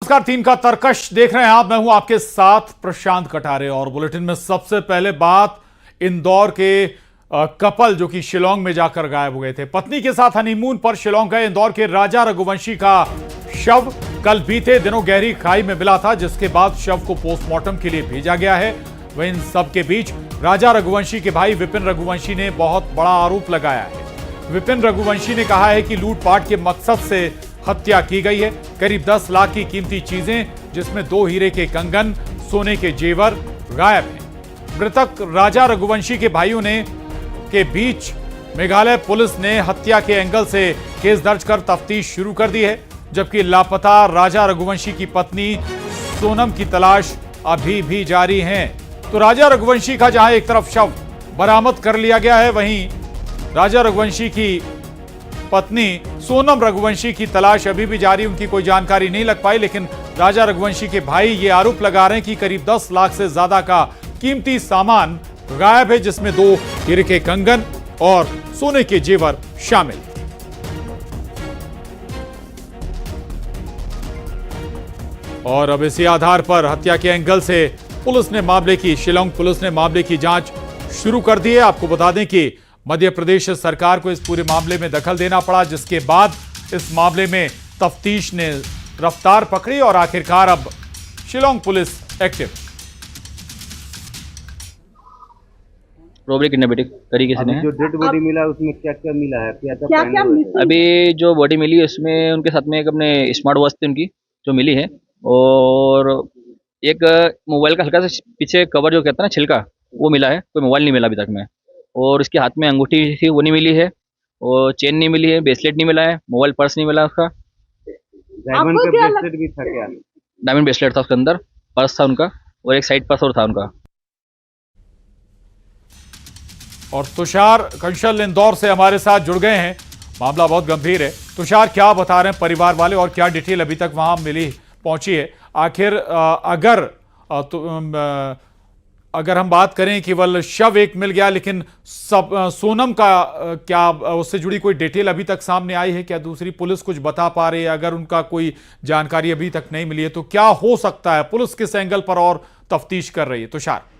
नमस्कार, टीम का तरकश देख रहे हैं आप। मैं हूं आपके साथ प्रशांत कटारे और बुलेटिन में सबसे पहले बात इंदौर के कपल जो कि शिलांग में जाकर गायब हो गए थे। पत्नी के साथ हनीमून पर शिलांग गए इंदौर के राजा रघुवंशी का शव कल बीते दिनों गहरी खाई में मिला था, जिसके बाद शव को पोस्टमार्टम के लिए भेजा गया है। वहीं इन सब के बीच राजा रघुवंशी के भाई विपिन रघुवंशी ने बहुत बड़ा आरोप लगाया है। विपिन रघुवंशी ने कहा है कि लूटपाट के मकसद से हत्या की गई है। करीब 10 लाख की कीमती चीजें, जिसमें 2 हीरे के कंगन, सोने के जेवर गायब हैं। मृतक राजा रघुवंशी के भाइयों ने के बीच मेघालय पुलिस ने हत्या के एंगल से केस दर्ज कर तफ्तीश शुरू कर दी है, जबकि लापता राजा रघुवंशी की पत्नी सोनम की तलाश अभी भी जारी है। तो राजा रघुवंशी का जहां एक तरफ शव बरामद कर लिया गया है, वहीं राजा रघुवंशी की पत्नी सोनम रघुवंशी की तलाश अभी भी जारी। उनकी कोई जानकारी नहीं लग पाई, लेकिन राजा रघुवंशी के भाई ये आरोप लगा रहे हैं कि करीब 10 लाख से ज्यादा का कीमती सामान गायब है, जिसमें 2 हीरे के कंगन और सोने के जेवर शामिल। और अब इसी आधार पर हत्या के एंगल से पुलिस ने शिलांग पुलिस ने मामले की जांच शुरू कर दी है। आपको बता दें कि मध्य प्रदेश सरकार को इस पूरे मामले में दखल देना पड़ा, जिसके बाद इस मामले में तफ्तीश ने रफ्तार पकड़ी और आखिरकार अब शिलांग पुलिस एक्टिव। रॉबरी कितने बेटे तरीके से जो डेड बॉडी मिला उसमें क्या क्या मिला है, क्या क्या अभी जो बॉडी मिली है उसमें उनके साथ में एक अपने स्मार्ट वॉच थी उनकी जो मिली है, और एक मोबाइल का हल्का सा पीछे कवर जो कहता है ना छिलका, वो मिला है। कोई मोबाइल नहीं मिला अभी तक में। और उसके हाथ में अंगूठी थी वो नहीं मिली है, और चेन नहीं मिली है, ब्रेसलेट नहीं मिला है, मोबाइल पर्स नहीं मिला उसका। डायमंड का ब्रेसलेट भी था क्या? डायमंड ब्रेसलेट था उसके अंदर, पर्स था उनका, और एक साइड पर्स और था उनका। और तुषार कंशल इंदौर से हमारे साथ जुड़ गए हैं। मामला बहुत गंभीर है। तुषार, क्या बता रहे हैं परिवार वाले और क्या डिटेल अभी तक वहां पहुंची है? आखिर अगर हम बात करें केवल शव एक मिल गया, लेकिन सोनम का क्या उससे जुड़ी कोई डिटेल अभी तक सामने आई है? क्या दूसरी पुलिस कुछ बता पा रही है? अगर उनका कोई जानकारी अभी तक नहीं मिली है तो क्या हो सकता है? पुलिस किस एंगल पर और तफ्तीश कर रही है? तुषार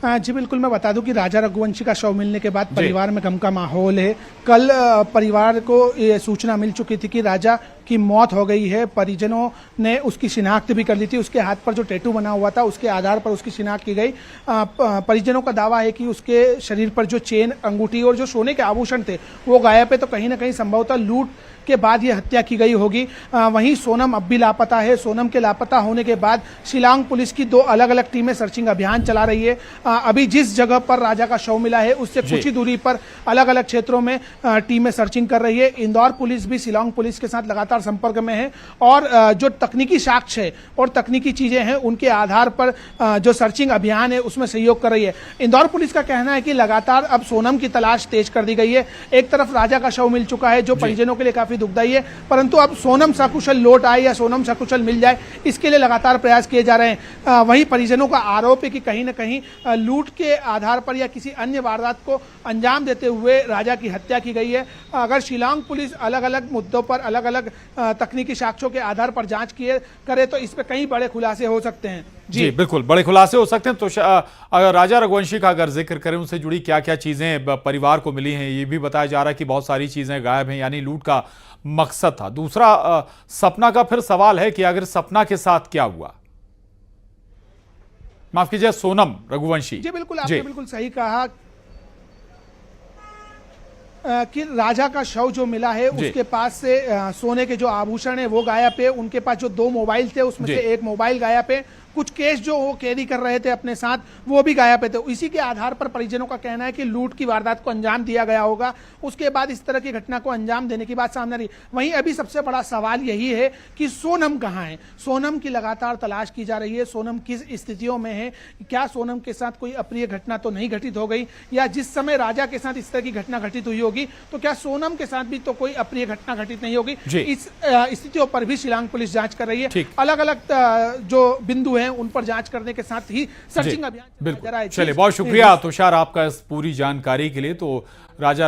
जी बिल्कुल, मैं बता दूं कि राजा रघुवंशी का शव मिलने के बाद परिवार में गम का माहौल है। कल परिवार को ये सूचना मिल चुकी थी कि राजा की मौत हो गई है। परिजनों ने उसकी शिनाख्त भी कर ली थी। उसके हाथ पर जो टैटू बना हुआ था उसके आधार पर उसकी शिनाख्त की गई। परिजनों का दावा है कि उसके शरीर पर जो चेन, अंगूठी और जो सोने के आभूषण थे वो गायब है। तो कहीं ना कहीं संभवतः लूट के बाद ये हत्या की गई होगी। वहीं सोनम अब भी लापता है। सोनम के लापता होने के बाद शिलांग पुलिस की 2 अलग अलग टीमें सर्चिंग अभियान चला रही है। अभी जिस जगह पर राजा का शव मिला है उससे कुछ ही दूरी पर अलग अलग क्षेत्रों में टीमें सर्चिंग कर रही है। इंदौर पुलिस भी शिलांग पुलिस के साथ लगातार संपर्क में है, और जो तकनीकी साक्ष्य है और तकनीकी चीजें हैं उनके आधार पर जो सर्चिंग अभियान है उसमें सहयोग कर रही है। इंदौर पुलिस का कहना है कि लगातार अब सोनम की तलाश तेज कर दी गई है। एक तरफ राजा का शव मिल चुका है जो परिजनों के लिए काफी दुखदायी है, परंतु अब सोनम सकुशल लौट आए या सोनम सकुशल मिल जाए, इसके लिए लगातार प्रयास किए जा रहे हैं। वहीं परिजनों का आरोप है कि कहीं न कहीं लूट के आधार पर या किसी अन्य वारदात को अंजाम देते हुए राजा की हत्या की गई है। अगर शिलांग पुलिस अलग अलग मुद्दों पर अलग अलग तकनीकी साक्ष्यों के आधार पर जांच करे तो इस पर कई बड़े खुलासे हो सकते हैं। जी बिल्कुल, बड़े खुलासे हो सकते हैं। तो अगर राजा रघुवंशी का अगर जिक्र करें, उनसे जुड़ी क्या क्या चीजें परिवार को मिली हैं, ये भी बताया जा रहा है कि बहुत सारी चीजें गायब हैं, यानी लूट का मकसद था। दूसरा सपना का फिर सवाल है कि अगर सपना के साथ क्या हुआ? माफ कीजिए, सोनम रघुवंशी। जी बिल्कुल, आपने बिल्कुल सही कहा कि राजा का शव जो मिला है उसके पास से सोने के जो आभूषण है वो गायब है। उनके पास जो 2 मोबाइल थे उसमें से एक मोबाइल गायब है। कुछ केस जो वो कैरी कर रहे थे अपने साथ वो भी गायब है। तो इसी के आधार पर परिजनों का कहना है कि लूट की वारदात को अंजाम दिया गया होगा। उसके बाद इस तरह की घटना को अंजाम देने की बात सामने रही। वहीं अभी सबसे बड़ा सवाल यही है कि सोनम कहाँ है? सोनम की लगातार तलाश की जा रही है। सोनम किस स्थितियों में है? क्या सोनम के साथ कोई अप्रिय घटना तो नहीं घटित हो गई, या जिस समय राजा के साथ इस तरह की घटना घटित हुई होगी तो क्या सोनम के साथ भी तो कोई अप्रिय घटना घटित नहीं होगी? इस स्थितियों पर भी शिलांग पुलिस जांच कर रही है। अलग अलग जो बिंदु हैं उन पर जांच करने के साथ ही सर्चिंग अभियान चलाया जा रहा है। चलिए, बहुत शुक्रिया तुषार आपका इस पूरी जानकारी के लिए। तो राजा